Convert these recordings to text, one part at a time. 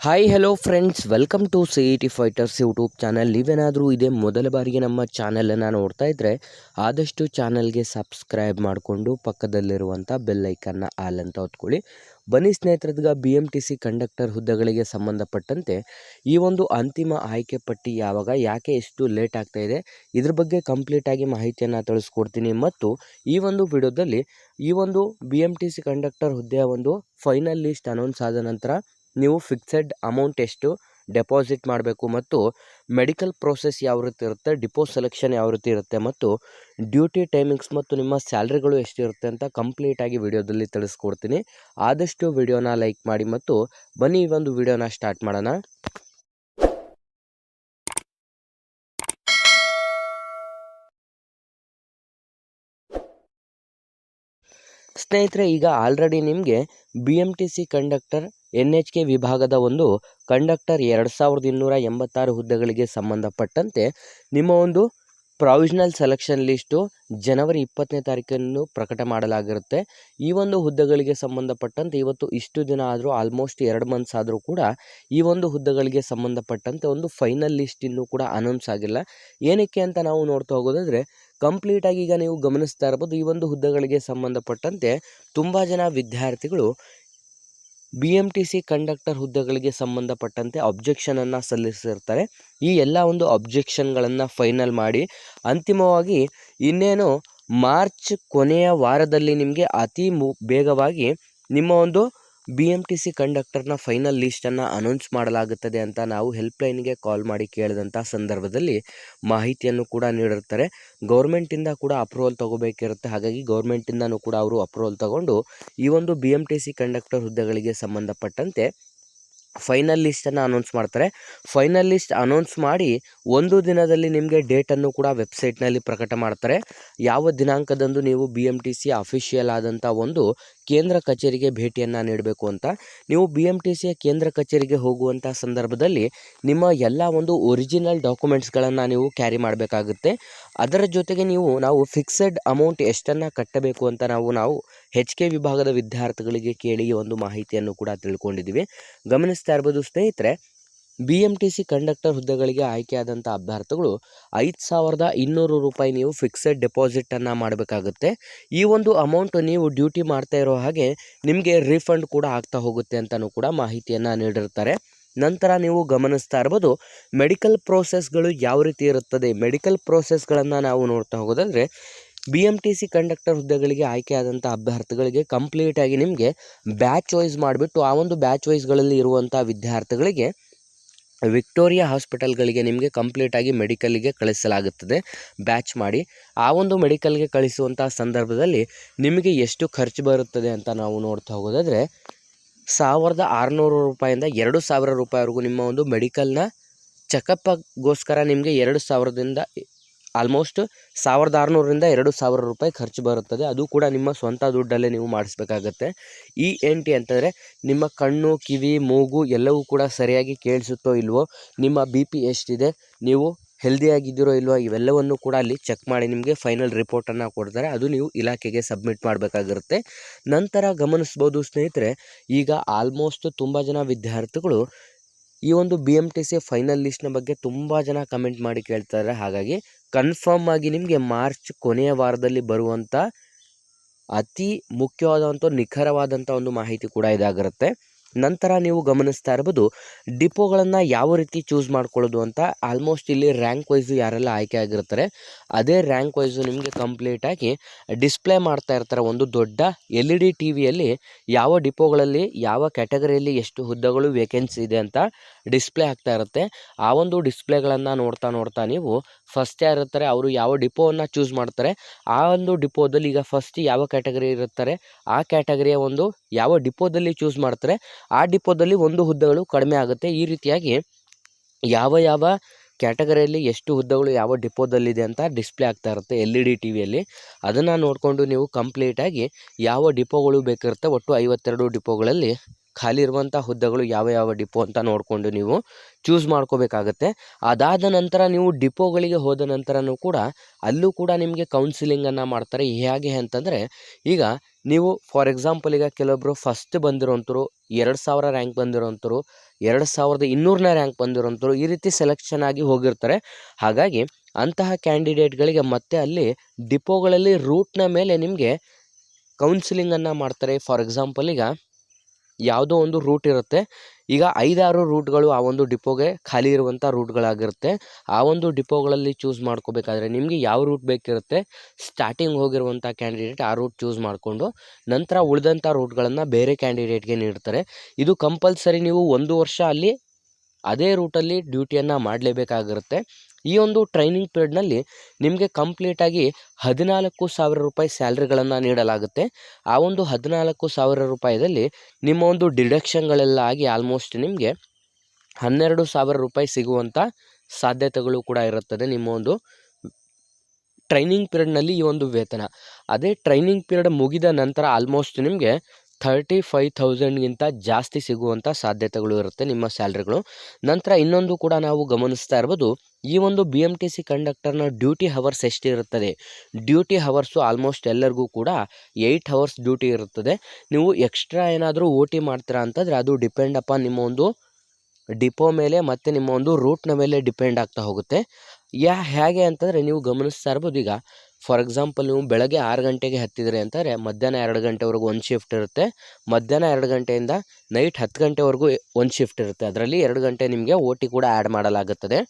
Hi hello friends, welcome to CET fighters YouTube channel. ನೀವೇನಾದರೂ ಇದೇ ಮೊದಲ ಬಾರಿಗೆ ನಮ್ಮ ಚಾನಲನ್ನು ನೋಡ್ತಾ ಇದ್ದರೆ ಆದಷ್ಟು ಚಾನಲ್ಗೆ ಸಬ್ಸ್ಕ್ರೈಬ್ ಮಾಡಿಕೊಂಡು ಪಕ್ಕದಲ್ಲಿರುವಂಥ ಬೆಲ್ ಐಕನ್ನ ಆಲ್ ಅಂತ ಹೊತ್ಕೊಳ್ಳಿ. ಬನ್ನಿ ಸ್ನೇಹಿತರದ್ಗ BMTC ಕಂಡಕ್ಟರ್ ಹುದ್ದೆಗಳಿಗೆ ಸಂಬಂಧಪಟ್ಟಂತೆ ಈ ಒಂದು ಅಂತಿಮ ಆಯ್ಕೆ ಪಟ್ಟಿ ಯಾವಾಗ, ಯಾಕೆ ಎಷ್ಟು ಲೇಟ್ ಆಗ್ತಾ ಇದೆ, ಇದ್ರ ಬಗ್ಗೆ ಕಂಪ್ಲೀಟಾಗಿ ಮಾಹಿತಿಯನ್ನು ತಿಳಿಸ್ಕೊಡ್ತೀನಿ. ಮತ್ತು ಈ ಒಂದು ವಿಡಿಯೋದಲ್ಲಿ ಈ ಒಂದು BMTC ಕಂಡಕ್ಟರ್ ಹುದ್ದೆಯ ಒಂದು ಫೈನಲ್ ಲಿಸ್ಟ್ ಅನೌನ್ಸ್ ಆದ ನಂತರ ನೀವು ಫಿಕ್ಸೆಡ್ ಅಮೌಂಟ್ ಎಷ್ಟು ಡೆಪಾಸಿಟ್ ಮಾಡಬೇಕು ಮತ್ತು ಮೆಡಿಕಲ್ ಪ್ರೋಸೆಸ್ ಯಾವ ರೀತಿ ಇರುತ್ತೆ, ಡಿಪೋ ಸೆಲೆಕ್ಷನ್ ಯಾವ ರೀತಿ ಇರುತ್ತೆ ಮತ್ತು ಡ್ಯೂಟಿ ಟೈಮಿಂಗ್ಸ್ ಮತ್ತು ನಿಮ್ಮ ಸ್ಯಾಲ್ರಿಗಳು ಎಷ್ಟಿರುತ್ತೆ ಅಂತ ಕಂಪ್ಲೀಟಾಗಿ ವಿಡಿಯೋದಲ್ಲಿ ತಿಳಿಸ್ಕೊಡ್ತೀನಿ. ಆದಷ್ಟು ವಿಡಿಯೋನ ಲೈಕ್ ಮಾಡಿ ಮತ್ತು ಬನ್ನಿ ಈ ಒಂದು ವಿಡಿಯೋನ ಸ್ಟಾರ್ಟ್ ಮಾಡೋಣ. ಸ್ನೇಹಿತರೆ, ಈಗ ಆಲ್ರೆಡಿ ನಿಮಗೆ BMTC ಕಂಡಕ್ಟರ್ NHK ವಿಭಾಗದ ಒಂದು ಕಂಡಕ್ಟರ್ 2286 ಹುದ್ದೆಗಳಿಗೆ ಸಂಬಂಧಪಟ್ಟಂತೆ ನಿಮ್ಮ ಒಂದು ಪ್ರಾವಿಷನಲ್ ಸೆಲೆಕ್ಷನ್ ಲಿಸ್ಟು ಜನವರಿ 20ನೇ ತಾರೀಕನ್ನು ಪ್ರಕಟ ಮಾಡಲಾಗಿರುತ್ತೆ. ಈ ಒಂದು ಹುದ್ದೆಗಳಿಗೆ ಸಂಬಂಧಪಟ್ಟಂತೆ ಇವತ್ತು ಇಷ್ಟು ದಿನ ಆದರೂ ಆಲ್ಮೋಸ್ಟ್ 2 ಮಂತ್ಸ್ ಆದರೂ ಕೂಡ ಈ ಒಂದು ಹುದ್ದೆಗಳಿಗೆ ಸಂಬಂಧಪಟ್ಟಂತೆ ಒಂದು ಫೈನಲ್ ಲಿಸ್ಟ್ ಇನ್ನೂ ಕೂಡ ಅನೌನ್ಸ್ ಆಗಿಲ್ಲ. ಏನಕ್ಕೆ ಅಂತ ನಾವು ನೋಡ್ತಾ ಹೋಗೋದಾದರೆ ಕಂಪ್ಲೀಟಾಗಿ ಈಗ ನೀವು ಗಮನಿಸ್ತಾ ಇರ್ಬೋದು, ಈ ಒಂದು ಹುದ್ದೆಗಳಿಗೆ ಸಂಬಂಧಪಟ್ಟಂತೆ ತುಂಬ ಜನ ವಿದ್ಯಾರ್ಥಿಗಳು BMTC ಕಂಡಕ್ಟರ್ ಹುದ್ದೆಗಳಿಗೆ ಸಂಬಂಧಪಟ್ಟಂತೆ ಅಬ್ಜೆಕ್ಷನನ್ನು ಸಲ್ಲಿಸಿರ್ತಾರೆ. ಈ ಎಲ್ಲ ಒಂದು ಅಬ್ಜೆಕ್ಷನ್ಗಳನ್ನು ಫೈನಲ್ ಮಾಡಿ ಅಂತಿಮವಾಗಿ ಇನ್ನೇನು ಮಾರ್ಚ್ ಕೊನೆಯ ವಾರದಲ್ಲಿ ನಿಮಗೆ ಅತಿ ಬೇಗವಾಗಿ ನಿಮ್ಮ ಒಂದು BMTC ಕಂಡಕ್ಟರ್ನ ಫೈನಲ್ ಲಿಸ್ಟನ್ನು ಅನೌನ್ಸ್ ಮಾಡಲಾಗುತ್ತದೆ ಅಂತ ನಾವು ಹೆಲ್ಪ್ಲೈನ್ಗೆ ಕಾಲ್ ಮಾಡಿ ಕೇಳಿದಂಥ ಸಂದರ್ಭದಲ್ಲಿ ಮಾಹಿತಿಯನ್ನು ಕೂಡ ನೀಡಿರ್ತಾರೆ. ಗೌರ್ಮೆಂಟಿಂದ ಕೂಡ ಅಪ್ರೂವಲ್ ತೊಗೋಬೇಕಿರುತ್ತೆ. ಹಾಗಾಗಿ ಗೌರ್ಮೆಂಟಿಂದನೂ ಕೂಡ ಅವರು ಅಪ್ರೂವಲ್ ತಗೊಂಡು ಈ ಒಂದು BMTC ಕಂಡಕ್ಟರ್ ಹುದ್ದೆಗಳಿಗೆ ಸಂಬಂಧಪಟ್ಟಂತೆ ಫೈನಲ್ ಲಿಸ್ಟನ್ನು ಅನೌನ್ಸ್ ಮಾಡ್ತಾರೆ. ಫೈನಲ್ ಲಿಸ್ಟ್ ಅನೌನ್ಸ್ ಮಾಡಿ ಒಂದು ದಿನದಲ್ಲಿ ನಿಮಗೆ ಡೇಟನ್ನು ಕೂಡ ವೆಬ್ಸೈಟ್ನಲ್ಲಿ ಪ್ರಕಟ ಮಾಡ್ತಾರೆ. ಯಾವ ದಿನಾಂಕದಂದು ನೀವು BMTC ಅಫಿಷಿಯಲ್ ಆದಂಥ ಒಂದು ಕೇಂದ್ರ ಕಚೇರಿಗೆ ಭೇಟಿಯನ್ನು ನೀಡಬೇಕು ಅಂತ. ನೀವು BMTCಯ ಕೇಂದ್ರ ಕಚೇರಿಗೆ ಹೋಗುವಂಥ ಸಂದರ್ಭದಲ್ಲಿ ನಿಮ್ಮ ಎಲ್ಲ ಒಂದು ಒರಿಜಿನಲ್ ಡಾಕ್ಯುಮೆಂಟ್ಸ್ಗಳನ್ನು ನೀವು ಕ್ಯಾರಿ ಮಾಡಬೇಕಾಗುತ್ತೆ. ಅದರ ಜೊತೆಗೆ ನಾವು ಫಿಕ್ಸೆಡ್ ಅಮೌಂಟ್ ಎಷ್ಟನ್ನು ಕಟ್ಟಬೇಕು ಅಂತ ನಾವು HK ವಿಭಾಗದ ವಿದ್ಯಾರ್ಥಿಗಳಿಗೆ ಕೇಳಿ ಒಂದು ಮಾಹಿತಿಯನ್ನು ಕೂಡ ತಿಳ್ಕೊಂಡಿದ್ದೀವಿ. ಗಮನಿಸ್ತಾ ಇರ್ಬೋದು ಸ್ನೇಹಿತರೆ, BMTC ಕಂಡಕ್ಟರ್ ಹುದ್ದೆಗಳಿಗೆ ಆಯ್ಕೆಯಾದಂಥ ಅಭ್ಯರ್ಥಿಗಳು 5200 ರೂಪಾಯಿ ನೀವು ಫಿಕ್ಸೆಡ್ ಡೆಪಾಸಿಟನ್ನು ಮಾಡಬೇಕಾಗುತ್ತೆ. ಈ ಒಂದು ಅಮೌಂಟ್ ನೀವು ಡ್ಯೂಟಿ ಮಾಡ್ತಾ ಇರೋ ಹಾಗೆ ನಿಮಗೆ ರೀಫಂಡ್ ಕೂಡ ಆಗ್ತಾ ಹೋಗುತ್ತೆ ಅಂತಲೂ ಕೂಡ ಮಾಹಿತಿಯನ್ನು ನೀಡಿರ್ತಾರೆ. ನಂತರ ನೀವು ಗಮನಿಸ್ತಾ ಇರ್ಬೋದು, ಮೆಡಿಕಲ್ ಪ್ರೋಸೆಸ್ಗಳು ಯಾವ ರೀತಿ ಇರುತ್ತದೆ. ಮೆಡಿಕಲ್ ಪ್ರೋಸೆಸ್ಗಳನ್ನು ನಾವು ನೋಡ್ತಾ ಹೋಗೋದಾದರೆ BMTC ಕಂಡಕ್ಟರ್ ಹುದ್ದೆಗಳಿಗೆ ಆಯ್ಕೆಯಾದಂಥ ಅಭ್ಯರ್ಥಿಗಳಿಗೆ ಕಂಪ್ಲೀಟಾಗಿ ನಿಮಗೆ ಬ್ಯಾಚ್ ವೈಸ್ ಮಾಡಿಬಿಟ್ಟು ಆ ಒಂದು ಬ್ಯಾಚ್ ವೈಸ್ಗಳಲ್ಲಿ ಇರುವಂಥ ವಿದ್ಯಾರ್ಥಿಗಳಿಗೆ ವಿಕ್ಟೋರಿಯಾ ಹಾಸ್ಪಿಟಲ್ಗಳಿಗೆ ನಿಮಗೆ ಕಂಪ್ಲೀಟಾಗಿ ಮೆಡಿಕಲ್ಗೆ ಕಳಿಸಲಾಗುತ್ತದೆ ಬ್ಯಾಚ್ ಮಾಡಿ. ಆ ಒಂದು ಮೆಡಿಕಲ್ಗೆ ಕಳಿಸುವಂಥ ಸಂದರ್ಭದಲ್ಲಿ ನಿಮಗೆ ಎಷ್ಟು ಖರ್ಚು ಬರುತ್ತದೆ ಅಂತ ನಾವು ನೋಡ್ತಾ ಹೋಗೋದಾದರೆ 1600 ರೂಪಾಯಿಂದ 2000 ರೂಪಾಯಿವರೆಗೂ ನಿಮ್ಮ ಒಂದು ಮೆಡಿಕಲ್ನ ಚೆಕಪ್ಗೋಸ್ಕರ ನಿಮಗೆ 2000ದಿಂದ ಆಲ್ಮೋಸ್ಟ್ 1600ರಿಂದ 2000 ರೂಪಾಯಿ ಖರ್ಚು ಬರುತ್ತದೆ. ಅದು ಕೂಡ ನಿಮ್ಮ ಸ್ವಂತ ದುಡ್ಡಲ್ಲೇ ನೀವು ಮಾಡಿಸ್ಬೇಕಾಗತ್ತೆ. ENT ಅಂತಂದರೆ ನಿಮ್ಮ ಕಣ್ಣು, ಕಿವಿ, ಮೂಗು ಎಲ್ಲವೂ ಕೂಡ ಸರಿಯಾಗಿ ಕೇಳಿಸುತ್ತೋ ಇಲ್ವೋ, ನಿಮ್ಮ BP ಎಷ್ಟಿದೆ, ನೀವು ಹೆಲ್ದಿಯಾಗಿದ್ದೀರೋ ಇಲ್ವೋ, ಇವೆಲ್ಲವನ್ನು ಕೂಡ ಅಲ್ಲಿ ಚೆಕ್ ಮಾಡಿ ನಿಮಗೆ ಫೈನಲ್ ರಿಪೋರ್ಟನ್ನು ಕೊಡ್ತಾರೆ. ಅದು ನೀವು ಇಲಾಖೆಗೆ ಸಬ್ಮಿಟ್ ಮಾಡಬೇಕಾಗಿರುತ್ತೆ. ನಂತರ ಗಮನಿಸ್ಬೋದು ಸ್ನೇಹಿತರೆ, ಈಗ ಆಲ್ಮೋಸ್ಟ್ ತುಂಬ ಜನ ವಿದ್ಯಾರ್ಥಿಗಳು ಈ ಒಂದು BMTC ಫೈನಲ್ ಲಿಸ್ಟ್ನ ಬಗ್ಗೆ ತುಂಬ ಜನ ಕಮೆಂಟ್ ಮಾಡಿ ಕೇಳ್ತಾರೆ. ಹಾಗಾಗಿ ಕನ್ಫರ್ಮ್ ಆಗಿ ನಿಮಗೆ ಮಾರ್ಚ್ ಕೊನೆಯ ವಾರದಲ್ಲಿ ಬರುವಂಥ ಅತಿ ಮುಖ್ಯವಾದಂಥ ನಿಖರವಾದಂಥ ಒಂದು ಮಾಹಿತಿ ಕೂಡ ಇದಾಗಿರುತ್ತೆ. ನಂತರ ನೀವು ಗಮನಿಸ್ತಾ ಇರ್ಬೋದು, ಡಿಪೋಗಳನ್ನು ಯಾವ ರೀತಿ ಚೂಸ್ ಮಾಡ್ಕೊಳ್ಳೋದು ಅಂತ. ಆಲ್ಮೋಸ್ಟ್ ಇಲ್ಲಿ ರ್ಯಾಂಕ್ ವೈಸು ಯಾರೆಲ್ಲ ಆಯ್ಕೆ ಆಗಿರ್ತಾರೆ ಅದೇ ರ್ಯಾಂಕ್ ವೈಸು ನಿಮಗೆ ಕಂಪ್ಲೀಟಾಗಿ ಡಿಸ್ಪ್ಲೇ ಮಾಡ್ತಾ ಇರ್ತಾರೆ. ಒಂದು ದೊಡ್ಡ LED TVಯಲ್ಲಿ ಯಾವ ಡಿಪೋಗಳಲ್ಲಿ ಯಾವ ಕ್ಯಾಟಗರಿಯಲ್ಲಿ ಎಷ್ಟು ಹುದ್ದೆಗಳು ವೇಕೆನ್ಸಿ ಇದೆ ಅಂತ ಡಿಸ್ಪ್ಲೇ ಆಗ್ತಾ ಇರುತ್ತೆ. ಆ ಒಂದು ಡಿಸ್ಪ್ಲೇಗಳನ್ನು ನೋಡ್ತಾ ನೀವು ಫಸ್ಟ್ ಯಾರಿರ್ತಾರೆ ಅವರು ಯಾವ ಡಿಪೋವನ್ನು ಚೂಸ್ ಮಾಡ್ತಾರೆ, ಆ ಒಂದು ಡಿಪೋದಲ್ಲಿ ಈಗ ಫಸ್ಟ್ ಯಾವ ಕ್ಯಾಟಗರಿ ಇರುತ್ತಾರೆ ಆ ಕ್ಯಾಟಗರಿಯ ಒಂದು ಯಾವ ಡಿಪೋದಲ್ಲಿ ಚೂಸ್ ಮಾಡ್ತಾರೆ ಆ ಡಿಪೋದಲ್ಲಿ ಒಂದು ಹುದ್ದೆಗಳು ಕಡಿಮೆ ಆಗುತ್ತೆ. ಈ ರೀತಿಯಾಗಿ ಯಾವ ಕ್ಯಾಟಗರಿಯಲ್ಲಿ ಎಷ್ಟು ಹುದ್ದೆಗಳು ಯಾವ ಡಿಪೋದಲ್ಲಿದೆ ಅಂತ ಡಿಸ್ಪ್ಲೇ ಆಗ್ತಾ ಇರುತ್ತೆ LED TVಯಲ್ಲಿ. ಅದನ್ನು ನೋಡಿಕೊಂಡು ನೀವು ಕಂಪ್ಲೀಟಾಗಿ ಯಾವ ಡಿಪೋಗಳು ಬೇಕಿರುತ್ತೆ, ಒಟ್ಟು 52 ಡಿಪೋಗಳಲ್ಲಿ ಖಾಲಿ ಇರುವಂಥ ಹುದ್ದೆಗಳು ಯಾವ ಯಾವ ಡಿಪೋ ಅಂತ ನೋಡಿಕೊಂಡು ನೀವು ಚೂಸ್ ಮಾಡ್ಕೋಬೇಕಾಗತ್ತೆ. ಅದಾದ ನಂತರ ನೀವು ಡಿಪೋಗಳಿಗೆ ಹೋದ ನಂತರನೂ ಕೂಡ ಅಲ್ಲೂ ಕೂಡ ನಿಮಗೆ ಕೌನ್ಸಿಲಿಂಗನ್ನು ಮಾಡ್ತಾರೆ. ಹೇಗೆ ಅಂತಂದರೆ, ಈಗ ನೀವು ಫಾರ್ ಎಕ್ಸಾಂಪಲ್ ಈಗ ಕೆಲವೊಬ್ಬರು ಫಸ್ಟ್ ಬಂದಿರೋಂಥವ್ರು, 2000 ರ್ಯಾಂಕ್ ಬಂದಿರೋಂಥವ್ರು, 2200ನೇ ರ್ಯಾಂಕ್ ಬಂದಿರೋಂಥವ್ರು ಈ ರೀತಿ ಸೆಲೆಕ್ಷನ್ ಆಗಿ ಹೋಗಿರ್ತಾರೆ. ಹಾಗಾಗಿ ಅಂತಹ ಕ್ಯಾಂಡಿಡೇಟ್ಗಳಿಗೆ ಮತ್ತೆ ಅಲ್ಲಿ ಡಿಪೋಗಳಲ್ಲಿ ರೂಟ್ನ ಮೇಲೆ ನಿಮಗೆ ಕೌನ್ಸಿಲಿಂಗನ್ನು ಮಾಡ್ತಾರೆ. ಫಾರ್ ಎಕ್ಸಾಂಪಲ್ ಈಗ ಯಾವುದೋ ಒಂದು ರೂಟ್ ಇರುತ್ತೆ, ಈಗ 5-6 ರೂಟ್ಗಳು ಆ ಒಂದು ಡಿಪೋಗೆ ಖಾಲಿ ಇರುವಂಥ ರೂಟ್ಗಳಾಗಿರುತ್ತೆ. ಆ ಒಂದು ಡಿಪೋಗಳಲ್ಲಿ ಚೂಸ್ ಮಾಡ್ಕೋಬೇಕಾದ್ರೆ ನಿಮಗೆ ಯಾವ ರೂಟ್ ಬೇಕಿರುತ್ತೆ, ಸ್ಟಾರ್ಟಿಂಗ್ ಹೋಗಿರುವಂಥ ಕ್ಯಾಂಡಿಡೇಟ್ ಆ ರೂಟ್ ಚೂಸ್ ಮಾಡಿಕೊಂಡು ನಂತರ ಉಳಿದಂಥ ರೂಟ್ಗಳನ್ನು ಬೇರೆ ಕ್ಯಾಂಡಿಡೇಟ್ಗೆ ನೀಡ್ತಾರೆ. ಇದು ಕಂಪಲ್ಸರಿ ನೀವು 1 ವರ್ಷ ಅಲ್ಲಿ ಅದೇ ರೂಟಲ್ಲಿ ಡ್ಯೂಟಿಯನ್ನು ಮಾಡಲೇಬೇಕಾಗಿರುತ್ತೆ. ಈ ಒಂದು ಟ್ರೈನಿಂಗ್ ಪೀರಿಯಡ್ನಲ್ಲಿ ನಿಮಗೆ ಕಂಪ್ಲೀಟಾಗಿ 14,000 ರೂಪಾಯಿ ಸ್ಯಾಲ್ರಿಗಳನ್ನು ನೀಡಲಾಗುತ್ತೆ. ಆ ಒಂದು 14,000 ರೂಪಾಯಿದಲ್ಲಿ ನಿಮ್ಮ ಒಂದು ಡಿಡಕ್ಷನ್ಗಳೆಲ್ಲ ಆಗಿ ಆಲ್ಮೋಸ್ಟ್ ನಿಮಗೆ 12,000 ರೂಪಾಯಿ ಸಿಗುವಂಥ ಸಾಧ್ಯತೆಗಳು ಕೂಡ ಇರುತ್ತದೆ ನಿಮ್ಮ ಒಂದು ಟ್ರೈನಿಂಗ್ ಪೀರಿಯಡ್ನಲ್ಲಿ ಈ ಒಂದು ವೇತನ. ಅದೇ ಟ್ರೈನಿಂಗ್ ಪೀರಿಯಡ್ ಮುಗಿದ ನಂತರ ಆಲ್ಮೋಸ್ಟ್ ನಿಮಗೆ 35,000ಗಿಂತ ಜಾಸ್ತಿ ಸಿಗುವಂಥ ಸಾಧ್ಯತೆಗಳು ಇರುತ್ತೆ ನಿಮ್ಮ ಸ್ಯಾಲ್ರಿಗಳು. ನಂತರ ಇನ್ನೊಂದು ಕೂಡ ನಾವು ಗಮನಿಸ್ತಾ ಇರ್ಬೋದು, ಈ ಒಂದು BMTC ಕಂಡಕ್ಟರ್ನ ಡ್ಯೂಟಿ ಹವರ್ಸ್ ಎಷ್ಟಿರುತ್ತದೆ. ಡ್ಯೂಟಿ ಹವರ್ಸು ಆಲ್ಮೋಸ್ಟ್ ಎಲ್ಲರಿಗೂ ಕೂಡ 8 ಅವರ್ಸ್ ಡ್ಯೂಟಿ ಇರುತ್ತದೆ. ನೀವು ಎಕ್ಸ್ಟ್ರಾ ಏನಾದರೂ OT ಮಾಡ್ತೀರಾ ಅಂತಂದರೆ ಅದು ಡಿಪೆಂಡ್ ಅಪಾನ್ ನಿಮ್ಮ ಒಂದು ಡಿಪೋ ಮೇಲೆ ಮತ್ತು ನಿಮ್ಮ ಒಂದು ರೂಟ್ನ ಮೇಲೆ ಡಿಪೆಂಡ್ ಆಗ್ತಾ ಹೋಗುತ್ತೆ. ಹೇಗೆ ಅಂತಂದರೆ ನೀವು ಗಮನಿಸ್ತಾ ಇರ್ಬೋದು, ಈಗ ಫಾರ್ ಎಕ್ಸಾಂಪಲ್ ನೀವು ಬೆಳಗ್ಗೆ 6 ಗಂಟೆಗೆ ಹತ್ತಿದ್ರೆ ಅಂತಾರೆ ಮಧ್ಯಾಹ್ನ 2 ಗಂಟೆವರೆಗೂ ಒಂದು ಶಿಫ್ಟ್ ಇರುತ್ತೆ. ಮಧ್ಯಾಹ್ನ 2 ಗಂಟೆಯಿಂದ ನೈಟ್ 10 ಗಂಟೆವರೆಗೂ ಒಂದು ಶಿಫ್ಟ್ ಇರುತ್ತೆ. ಅದರಲ್ಲಿ 2 ಗಂಟೆ ನಿಮಗೆ OT ಕೂಡ ಆ್ಯಡ್ ಮಾಡಲಾಗುತ್ತದೆ.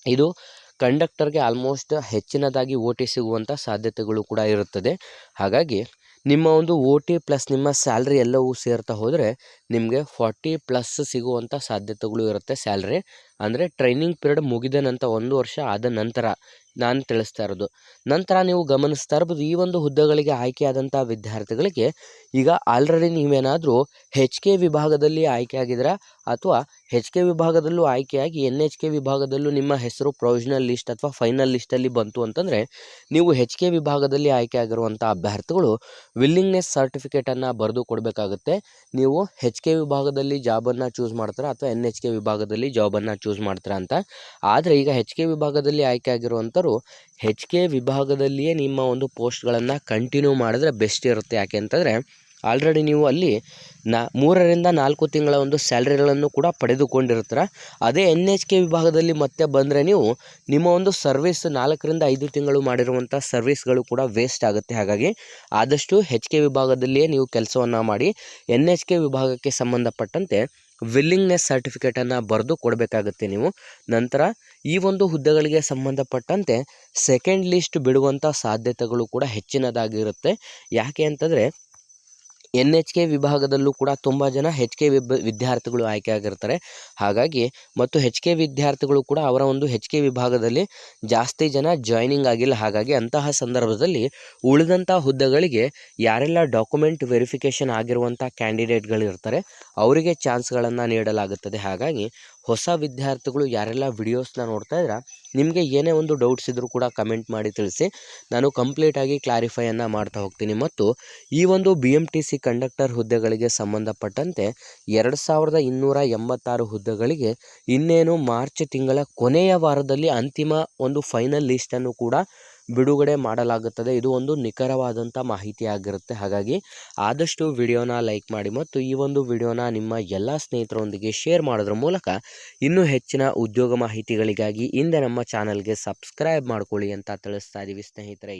ಇದು ಕಂಡಕ್ಟರ್ಗೆ ಆಲ್ಮೋಸ್ಟ್ ಹೆಚ್ಚಿನದಾಗಿ OT ಸಿಗುವಂಥ ಸಾಧ್ಯತೆಗಳು ಕೂಡ ಇರುತ್ತದೆ. ಹಾಗಾಗಿ ನಿಮ್ಮ ಒಂದು OT ಪ್ಲಸ್ ನಿಮ್ಮ ಸ್ಯಾಲ್ರಿ ಎಲ್ಲವೂ ಸೇರ್ತಾ ಹೋದರೆ ನಿಮಗೆ 40+ ಸಿಗುವಂಥ ಸಾಧ್ಯತೆಗಳು ಇರುತ್ತೆ ಸ್ಯಾಲ್ರಿ. ಅಂದರೆ ಟ್ರೈನಿಂಗ್ ಪೀರಿಯಡ್ ಮುಗಿದ ನಂತರ 1 ವರ್ಷ ಆದ ನಂತರ ನಾನು ತಿಳಿಸ್ತಾ ಇರೋದು. ನಂತರ ನೀವು ಗಮನಿಸ್ತಾ ಇರ್ಬೋದು, ಈ ಒಂದು ಹುದ್ದೆಗಳಿಗೆ ಆಯ್ಕೆಯಾದಂಥ ವಿದ್ಯಾರ್ಥಿಗಳಿಗೆ ಈಗ ಆಲ್ರೆಡಿ ನೀವೇನಾದರೂ HK ವಿಭಾಗದಲ್ಲಿ ಆಯ್ಕೆ ಆಗಿದ್ದೀರಾ ಅಥವಾ HK ವಿಭಾಗದಲ್ಲೂ ಆಯ್ಕೆಯಾಗಿ NHK ವಿಭಾಗದಲ್ಲೂ ನಿಮ್ಮ ಹೆಸರು ಪ್ರೊವಿಷನಲ್ ಲಿಸ್ಟ್ ಅಥವಾ ಫೈನಲ್ ಲಿಸ್ಟಲ್ಲಿ ಬಂತು ಅಂತಂದರೆ ನೀವು HK ವಿಭಾಗದಲ್ಲಿ ಆಯ್ಕೆ ಆಗಿರುವಂಥ ಅಭ್ಯರ್ಥಿಗಳು ವಿಲ್ಲಿಂಗ್ನೆಸ್ ಸರ್ಟಿಫಿಕೇಟನ್ನು ಬರೆದು ಕೊಡಬೇಕಾಗುತ್ತೆ. ನೀವು HK ವಿಭಾಗದಲ್ಲಿ ಜಾಬನ್ನು ಚೂಸ್ ಮಾಡ್ತೀರಾ ಅಥವಾ NHK ವಿಭಾಗದಲ್ಲಿ ಜಾಬನ್ನು ಚೂಸ್ ಮಾಡ್ತೀರಾ ಅಂತ. ಆದರೆ ಈಗ HK ವಿಭಾಗದಲ್ಲಿ ಆಯ್ಕೆ ಆಗಿರುವಂಥವ್ರು HK ವಿಭಾಗದಲ್ಲಿಯೇ ನಿಮ್ಮ ಒಂದು ಪೋಸ್ಟ್ಗಳನ್ನು ಕಂಟಿನ್ಯೂ ಮಾಡಿದ್ರೆ ಬೆಸ್ಟ್ ಇರುತ್ತೆ. ಯಾಕೆ ಅಂತಂದರೆ ಆಲ್ರೆಡಿ ನೀವು ಅಲ್ಲಿ 3 ರಿಂದ 4 ತಿಂಗಳ ಒಂದು ಸ್ಯಾಲ್ರಿಗಳನ್ನು ಕೂಡ ಪಡೆದುಕೊಂಡಿರ್ತೀರ. ಅದೇ NHK ವಿಭಾಗದಲ್ಲಿ ಮತ್ತೆ ಬಂದರೆ ನೀವು ನಿಮ್ಮ ಒಂದು ಸರ್ವಿಸ್ 4 ರಿಂದ 5 ತಿಂಗಳು ಮಾಡಿರುವಂಥ ಸರ್ವಿಸ್ಗಳು ಕೂಡ ವೇಸ್ಟ್ ಆಗುತ್ತೆ. ಹಾಗಾಗಿ ಆದಷ್ಟು HK ವಿಭಾಗದಲ್ಲಿಯೇ ನೀವು ಕೆಲಸವನ್ನು ಮಾಡಿ NHK ವಿಭಾಗಕ್ಕೆ ಸಂಬಂಧಪಟ್ಟಂತೆ ವಿಲ್ಲಿಂಗ್ನೆಸ್ ಸರ್ಟಿಫಿಕೇಟನ್ನು ಬರೆದು ಕೊಡಬೇಕಾಗುತ್ತೆ ನೀವು. ನಂತರ ಈ ಒಂದು ಹುದ್ದೆಗಳಿಗೆ ಸಂಬಂಧಪಟ್ಟಂತೆ ಸೆಕೆಂಡ್ ಲಿಸ್ಟ್ ಬಿಡುವಂಥ ಸಾಧ್ಯತೆಗಳು ಕೂಡ ಹೆಚ್ಚಿನದಾಗಿರುತ್ತೆ. ಯಾಕೆ ಅಂತಂದರೆ NHK ವಿಭಾಗದಲ್ಲೂ ಕೂಡ ತುಂಬ ಜನ HK ವಿದ್ಯಾರ್ಥಿಗಳು ಆಯ್ಕೆ ಆಗಿರ್ತಾರೆ. ಹಾಗಾಗಿ ಮತ್ತು HK ವಿದ್ಯಾರ್ಥಿಗಳು ಕೂಡ ಅವರ ಒಂದು HK ವಿಭಾಗದಲ್ಲಿ ಜಾಸ್ತಿ ಜನ ಜಾಯ್ನಿಂಗ್ ಆಗಿಲ್ಲ. ಹಾಗಾಗಿ ಅಂತಹ ಸಂದರ್ಭದಲ್ಲಿ ಉಳಿದಂಥ ಹುದ್ದೆಗಳಿಗೆ ಯಾರೆಲ್ಲ ಡಾಕ್ಯುಮೆಂಟ್ ವೆರಿಫಿಕೇಷನ್ ಆಗಿರುವಂಥ ಕ್ಯಾಂಡಿಡೇಟ್ಗಳಿರ್ತಾರೆ ಅವರಿಗೆ ಚಾನ್ಸ್ಗಳನ್ನು ನೀಡಲಾಗುತ್ತದೆ. ಹಾಗಾಗಿ ಹೊಸ ವಿದ್ಯಾರ್ಥಿಗಳು ಯಾರೆಲ್ಲ ವಿಡಿಯೋಸ್ನ ನೋಡ್ತಾ ಇದ್ದೀರಾ, ನಿಮಗೆ ಏನೇ ಒಂದು ಡೌಟ್ಸ್ ಇದ್ದರೂ ಕೂಡ ಕಮೆಂಟ್ ಮಾಡಿ ತಿಳಿಸಿ. ನಾನು ಕಂಪ್ಲೀಟಾಗಿ ಕ್ಲಾರಿಫೈಯನ್ನು ಮಾಡ್ತಾ ಹೋಗ್ತೀನಿ. ಮತ್ತು ಈ ಒಂದು BMTC ಕಂಡಕ್ಟರ್ ಹುದ್ದೆಗಳಿಗೆ ಸಂಬಂಧಪಟ್ಟಂತೆ 2286 ಹುದ್ದೆಗಳಿಗೆ ಇನ್ನೇನು ಮಾರ್ಚ್ ತಿಂಗಳ ಕೊನೆಯ ವಾರದಲ್ಲಿ ಅಂತಿಮ ಒಂದು ಫೈನಲ್ ಲಿಸ್ಟನ್ನು ಕೂಡ ಬಿಡುಗಡೆ ಮಾಡಲಾಗುತ್ತದೆ. ಇದು ಒಂದು ನಿಖರವಾದಂಥ ಮಾಹಿತಿ ಆಗಿರುತ್ತೆ. ಹಾಗಾಗಿ ಆದಷ್ಟು ವಿಡಿಯೋನ ಲೈಕ್ ಮಾಡಿ ಮತ್ತು ಈ ಒಂದು ವಿಡಿಯೋನ ನಿಮ್ಮ ಎಲ್ಲ ಸ್ನೇಹಿತರೊಂದಿಗೆ ಶೇರ್ ಮಾಡೋದ್ರ ಮೂಲಕ ಇನ್ನೂ ಹೆಚ್ಚಿನ ಉದ್ಯೋಗ ಮಾಹಿತಿಗಳಿಗಾಗಿ ಹಿಂದೆ ನಮ್ಮ ಚಾನಲ್ಗೆ ಸಬ್ಸ್ಕ್ರೈಬ್ ಮಾಡ್ಕೊಳ್ಳಿ ಅಂತ ತಿಳಿಸ್ತಾ ಇದ್ದೀವಿ ಸ್ನೇಹಿತರೆ.